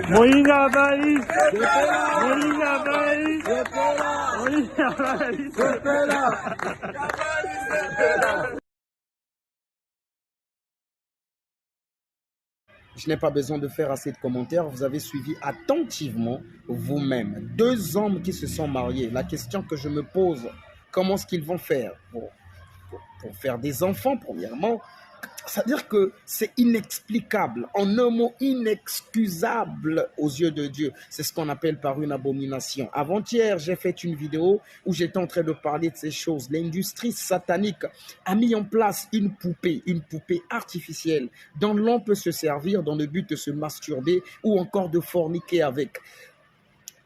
Moïse Abaï, Je fais là. Moïse Abaï, Je fais là. Moïse Abaï. Je fais là. Je n'ai pas besoin de faire assez de commentaires. Vous avez suivi attentivement vous-même. Deux hommes qui se sont mariés. La question que je me pose, comment est-ce qu'ils vont faire pour faire des enfants, premièrement? C'est-à-dire que c'est inexplicable, en un mot inexcusable aux yeux de Dieu. C'est ce qu'on appelle par une abomination. Avant-hier, j'ai fait une vidéo où j'étais en train de parler de ces choses. L'industrie satanique a mis en place une poupée artificielle dont l'on peut se servir dans le but de se masturber ou encore de forniquer avec.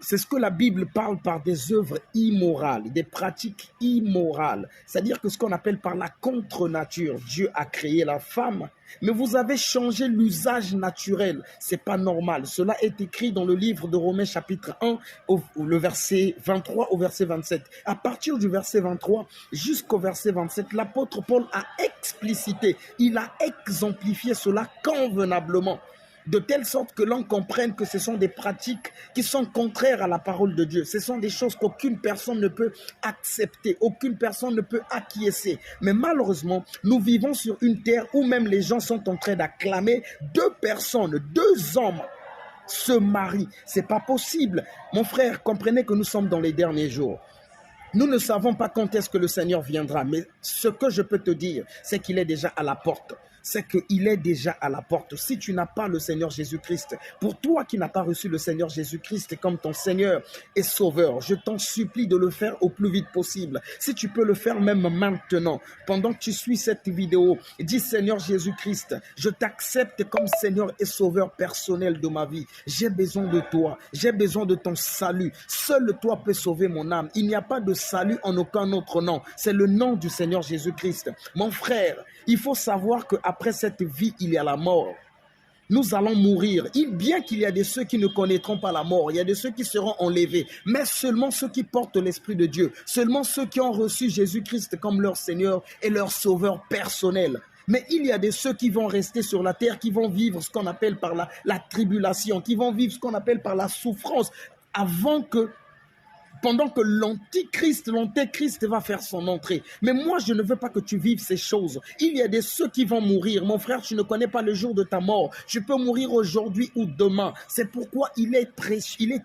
C'est ce que la Bible parle par des œuvres immorales, des pratiques immorales. C'est-à-dire que ce qu'on appelle par la contre-nature. Dieu a créé la femme, mais vous avez changé l'usage naturel. C'est pas normal. Cela est écrit dans le livre de Romains chapitre 1, le verset 23 au verset 27. À partir du verset 23 jusqu'au verset 27, l'apôtre Paul a explicité, il a exemplifié cela convenablement, de telle sorte que l'on comprenne que ce sont des pratiques qui sont contraires à la parole de Dieu. Ce sont des choses qu'aucune personne ne peut accepter, aucune personne ne peut acquiescer. Mais malheureusement, nous vivons sur une terre où même les gens sont en train d'acclamer deux personnes, deux hommes se marient. C'est pas possible. Mon frère, comprenez que nous sommes dans les derniers jours. Nous ne savons pas quand est-ce que le Seigneur viendra, mais ce que je peux te dire, c'est qu'il est déjà à la porte. C'est qu'il est déjà à la porte. Si tu n'as pas le Seigneur Jésus-Christ, pour toi qui n'as pas reçu le Seigneur Jésus-Christ comme ton Seigneur et Sauveur, je t'en supplie de le faire au plus vite possible. Si tu peux le faire même maintenant, pendant que tu suis cette vidéo, dis Seigneur Jésus-Christ, je t'accepte comme Seigneur et Sauveur personnel de ma vie. J'ai besoin de toi, j'ai besoin de ton salut. Seul toi peux sauver mon âme. Il n'y a pas de salut en aucun autre nom. C'est le nom du Seigneur Jésus-Christ. Mon frère, il faut savoir qu'après cette vie, il y a la mort. Nous allons mourir. Bien qu'il y a de ceux qui ne connaîtront pas la mort, il y a de ceux qui seront enlevés, mais seulement ceux qui portent l'Esprit de Dieu, seulement ceux qui ont reçu Jésus-Christ comme leur Seigneur et leur Sauveur personnel. Mais il y a de ceux qui vont rester sur la terre, qui vont vivre ce qu'on appelle par la tribulation, qui vont vivre ce qu'on appelle par la souffrance, pendant que l'antéchrist va faire son entrée. Mais moi, je ne veux pas que tu vives ces choses. Il y a de ceux qui vont mourir. Mon frère, tu ne connais pas le jour de ta mort. Tu peux mourir aujourd'hui ou demain. C'est pourquoi il est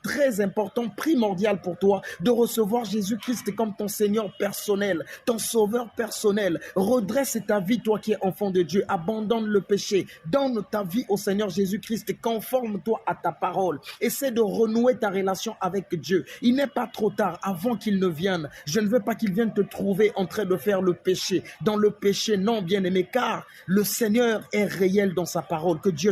très important, primordial pour toi de recevoir Jésus-Christ comme ton Seigneur personnel, ton Sauveur personnel. Redresse ta vie, toi qui es enfant de Dieu. Abandonne le péché. Donne ta vie au Seigneur Jésus-Christ. Conforme-toi à ta parole. Essaie de renouer ta relation avec Dieu. Il n'est pas trop tard avant qu'il ne vienne. Je ne veux pas qu'il vienne te trouver en train de faire le péché. Dans le péché, non, bien-aimé, car le Seigneur est réel dans sa parole. Que Dieu te